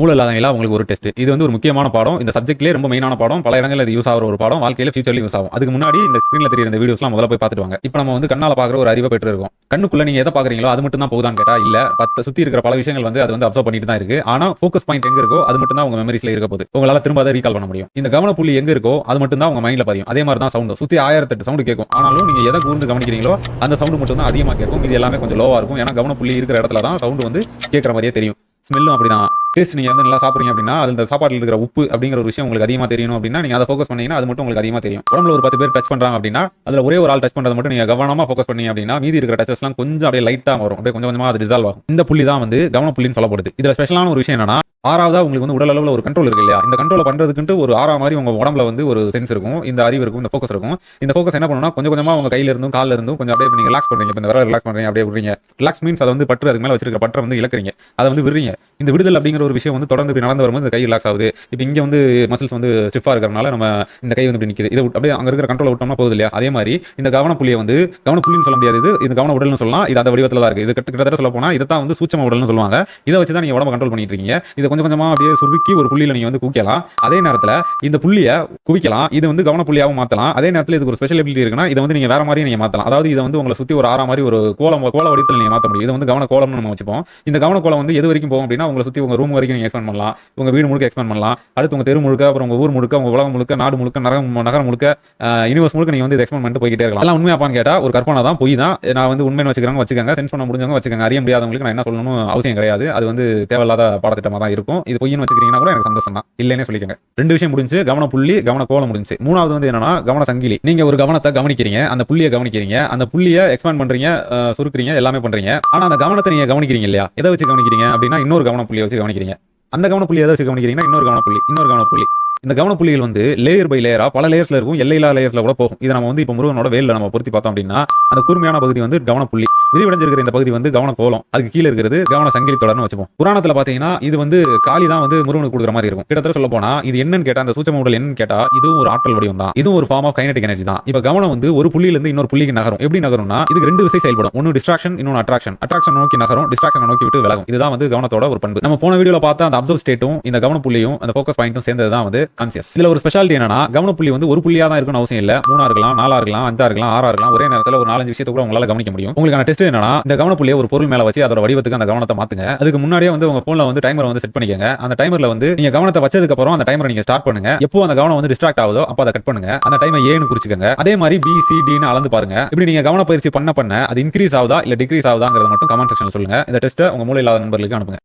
மூல இல்லாதவங்களா உங்களுக்கு ஒரு டெஸ்ட். இது வந்து ஒரு முக்கியமான பாடம். இந்த சப்ஜெக்ட்லயே ரொம்ப மெயினான பாடம். பல இடங்கள்ல இது யூஸ் ஆகுற ஒரு பாடம். வாழ்க்கையில ஃபியூச்சர்லயும் யூஸ் ஆகும். அதுக்கு முன்னாடி இந்த ஸ்கிரீன்ல தெரியுற இந்த வீடியோஸ்லாம் முதல்ல போய் பார்த்துட்டு வாங்க. இப்போ நம்ம வந்து கண்ணால பார்க்குற ஒரு அறிவை பெற்று இருக்கோம். கண்ணுக்குள்ள நீங்க எதை பார்க்குறீங்களோ அது மட்டும் தான் போகுதான்னு கேட்டா இல்ல. சுத்தி இருக்கிற பல விஷயங்கள் வந்து அது வந்து அப்சர்வ் பண்ணிட்டு தான் இருக்கு. ஆனா ஃபோக்கஸ் பாயிண்ட் எங்க இருக்கோ அது மட்டும் தான் உங்க மெமரிஸ்ல இருக்க போகுது. உங்களால திரும்ப அதை ரீகால் பண்ண முடியும். இந்த கவன புள்ளி எங்க இருக்கோ அது மட்டும் தான் உங்க மைண்ட்ல பதியும். அதே மாதிரி தான் சவுண்ட். சுத்தி 1008 சவுண்ட் கேட்கும். ஆனாலும் நீங்க எதை கூர்ந்து கவனிக்கிறீங்களோ அந்த சவுண்ட் மட்டும் தான் அதிகமா கேட்கும். இது எல்லாமே கொஞ்சம் லோவா இருக்கும். ஏன்னா கவன புள்ளி இருக்கிற இடத்துல தான் சவுண்ட் வந்து கேட்கற மாதிரியே தெரியும். ஸ்மெல்லும் அப்படிதான். டேஸ்ட் நீங்க வந்து நல்லா சாப்பிடுறீங்க அப்படின்னா அந்த சாப்பாட்டில் இருக்கிற உப்பு அப்படிங்கிற ஒரு விஷயம் உங்களுக்கு அதிகமா தெரியணும் அப்படின்னா நீங்க அதை ஃபோக்கஸ் பண்ணீங்கன்னா அது மட்டும் உங்களுக்கு அதிகமா தெரியும். உடம்புல ஒரு 10 பேர் டச் பண்றாங்க அப்படின்னா அதுல ஒரே ஒரு ஆள் டச் பண்றது மட்டும் நீங்க கவனமா ஃபோக்கஸ் பண்ணீங்க அப்படின்னா மீதி இருக்கிற டச்சஸ்லாம் கொஞ்சம் அப்படியே லைட்டா வரும். அப்படியே கொஞ்சம் கொஞ்சமா அது டிசால்வ் ஆகும். இந்த புள்ளி தான் வந்து கவன புள்ளின்னு சொல்லப்படுது. இதுல ஸ்பெஷலான ஒரு விஷயம் என்னன்னா ஆறாவதா உங்களுக்கு வந்து உடல் அளவுல ஒரு கண்ட்ரோல் இருக்கு இல்லையா? இந்த கண்ட்ரோல பண்றதுக்குன்ட்டு ஒரு ஆறா மாதிரி உங்க உடம்புல வந்து ஒரு சென்ஸ் இருக்கும். இந்த அறிவு இருக்கும். இந்த ஃபோக்கஸ் இருக்கும். இந்த ஃபோக்கஸ் என்ன பண்ணும்னா கொஞ்சம் கொஞ்சமா உங்க கையில இருந்தும் கால்ல இருந்தும் கொஞ்சம் அப்படியே நீங்க ரிலாக்ஸ் பண்றீங்க. இந்த விரல ரிலாக்ஸ் பண்றீங்க அப்படியே விடுறீங்க. ரிலாக்ஸ் மீன்ஸ் அதை வந்து பற்று அதுக்கு மேல வச்சிருக்க பற்றை வந்து இழக்கிறீங்க. அதை வந்து விடுறீங்க. இந்த விடுதல் அப்படிங்கிற ஒரு விஷயம் வந்து தொடர்ந்து இப்படி நடந்து வரும்போது இந்த கை ரிலாக்ஸ் ஆகுது. இப்போ இங்க வந்து மசில்ஸ் வந்து ஸ்டிஃபா இருக்கிறனால நம்ம இந்த கை வந்து இப்படி நிக்குது. இது அப்படியே அங்க இருக்கிற கண்ட்ரோல் விட்டோம்னா போகுது இல்லையா? அதே மாதிரி இந்த கவன புள்ளியை வந்து கவன புள்ளின்னு சொல்ல முடியாது. இது கவன உடல்னு சொல்லலாம். இது அந்த வடிவத்துல தான் இருக்கு. இது கிட்டத்தட்ட சொல்ல போனா இதை தான் வந்து சூட்சம உடல்னு சொல்லுவாங்க. இதை வச்சு தான் நீங்க உடம்ப கண்ட்ரோல் பண்ணிட்டு இருக்கீங்க. இதை கொஞ்சம் கொஞ்சமா அப்படியே சுருக்கி ஒரு புள்ளியில நீங்க வந்து குவிக்கலாம். அதே நேரத்துல இந்த புள்ளியை குவிக்கலாம். இது வந்து கவன புள்ளியாவும் மாத்தலாம். அதே நேரத்துல இதுக்கு ஒரு ஸ்பெஷல் எபிலிட்டி இருக்குன்னா இதை வந்து நீங்க வேற மாதிரி நீங்க மாத்தலாம். அதாவது இதை வந்து உங்களை சுத்தி ஒரு ஆறா மாதிரி ஒரு கோல வடிவத்தில் நீங்க மாத்த முடியும். இது வந்து கவன கோலம்னு நம்ம வச்சுப்போம். இந்த கவன கோலம் வந்து எது வரைக்கும் போகும் அப்படின்னா உங்களை சுத்தி உங்க ரூம் வரைக்கும் நீங்க எக்ஸ்பேண்ட் பண்ணலாம். உங்க வீடு முழுக்க எக்ஸ்பேண்ட் பண்ணலாம். அடுத்து உங்க தெரு முழுக்க, அப்புறம் உங்க ஊர் முழுக்க, உங்க உலகம் முழுக்க, நாடு முழுக்க, நகரம் முழுக்க, யூனிவர்ஸ் முழுக்க நீங்க வந்து எக்ஸ்பேண்ட் பண்ணிட்டு போய்கிட்டே இருக்கலாம். எல்லாம் உண்மையாப்பான்னு கேட்டா ஒரு கற்பனை தான், பொய் தான். நான் வந்து உண்மைன்னு வச்சுக்கோங்க, சென்ஸ் பண்ண முடிஞ்சவங்க வச்சுக்கோங்க. அறிய முடியாதவங்களுக்கு நான் என்ன சொல்லணும்னு அவசியம் கிடையாது. அது வந்து தேவையில்லாத பாடத்திட்டமா தான் இருக்கும். இது பொய்ன்னு வச்சுக்கிறீங்கன்னா கூட எனக்கு சந்தோஷம் தான். இல்லைன்னே சொல்லிக்கோங்க. ரெண்டு விஷயம் முடிஞ்சு, கவன புள்ளி, கவன கோலம் முடிஞ்சு. மூணாவது வந்து என்னன்னா கவன சங்கிலி. நீங்க ஒரு கவனத்தை கவனிக்கிறீங்க, அந்த புள்ளியை கவனிக்கிறீங்க, அந்த புள்ளியை எக்ஸ்பேண்ட் பண்றீங்க, சுருக்குறீங்க, எல்லாமே பண்றீங்க. ஆனா அந்த கவனத்தை நீங்க கவனிக்கிறீங்க இல்லையா? எதை வச்சு கவனிக்கிறீங்க அப்படின்னா இன்னொரு கவன புள்ளியை வச்சு கவனிக்கிறீங்க. அந்த கவன புள்ளி எதை வச்சு கவனிக்கிறீங்கன்னா இன்னொரு கவன புள்ளி. இந்த கவன புள்ளிகள் வந்து லேயர் பை லேயரா பல லேயர்ஸ்ல இருக்கும். எல்லையில்லா லேயர்ஸ்ல கூட போகும். இதை நம்ம வந்து இப்போ முருகனோட வேல்ல நம்ம பொருத்தி பார்த்தோம் அப்படின்னா அந்த கூர்மையான பகுதி வந்து கவன புள்ளி, விரிவடைஞ்சிருக்கிற இந்த பகுதி வந்து கவன கோலம், அதுக்கு கீழே இருக்கிறது கவன சங்கிலி தொடர்னு வச்சுப்போம். புராணத்துல பாத்தீங்கன்னா இது வந்து காளி தான் வந்து முருகனுக்கு கொடுக்குற மாதிரி இருக்கும். கிட்டத்தட்ட சொல்ல போனா இது என்னன்னு கேட்டா அந்த சூட்சம உடல் என்னன்னு கேட்டா இதுவும் ஒரு ஆற்றல் வடிவம் தான். இதுவும் ஒரு ஃபார்ம் ஆஃப் கைனடிக் எனர்ஜி தான். இப்போ கவனம் வந்து ஒரு புள்ளியில இருந்து இன்னொரு புள்ளிக்கு நகரும். எப்படி நகரும்னா இதுக்கு ரெண்டு விஷயம் செயல்படும். ஒன்னு டிஸ்ட்ராக்ஷன், இன்னொன்னு அட்ராக்ஷன். அட்ராக்ஷன் நோக்கி நகரும், டிஸ்ட்ராக்ஷன் நோக்கி விட்டு விலகும். இதுதான் வந்து கவனத்தோட ஒரு பண்பு. நம்ம போன வீடியோல பார்த்த அந்த அப்சர்வ் ஸ்டேட்டும் இந்த கவன புள்ளியும் அந்த ஃபோக்கஸ் பாயிண்ட்டும் சேர்ந்தது தான் வந்து கான்சியஸ். இதுல ஒரு ஸ்பெஷாலிட்டி என்னன்னா கவன புள்ளி வந்து ஒரு புள்ளியா தான் இருக்கணும் அவசியம் இல்ல. 3 இருக்கலாம், 4 இருக்கலாம், 5 இருக்கலாம், 6 இருக்கலாம். ஒரே நேரத்துல ஒரு 4-5 விஷயத்தை கூட உங்களால கவனிக்க முடியும். உங்களுக்கான டெஸ்ட் என்னன்னா இந்த கவன புள்ளியை ஒரு பொருள் மேல வச்சு அதோட வடிவத்துக்கு அந்த கவனத்தை மாத்துங்க. அதுக்கு முன்னாடியே வந்து உங்க போன்ல வந்து டைமர் வந்து செட் பண்ணிக்கங்க. அந்த டைமர்ல வந்து நீங்க கவனத்தை வச்சதுக்கு அப்புறம் அந்த டைமரை நீங்க ஸ்டார்ட் பண்ணுங்க. எப்போ அந்த கவனம் வந்து டிஸ்ட்ராக்ட் ஆகுதோ அப்ப அதை கட் பண்ணுங்க. அந்த டைமை ஏன்னு குறிச்சுக்கங்க. அதே மாதிரி B C D ன்னு அளந்து பாருங்க. இப்படி நீங்க கவன பயிற்சி பண்ண அது இன்க்ரீஸ் ஆகுதா இல்ல டிக்ரீஸ் ஆகுதாங்கிறத மட்டும் கமெண்ட் செக்ஷன்ல சொல்லுங்க. இந்த டெஸ்ட்டை உங்க மூளை இல்லாத நண்பர்களுக்கு அனுப்புங்க.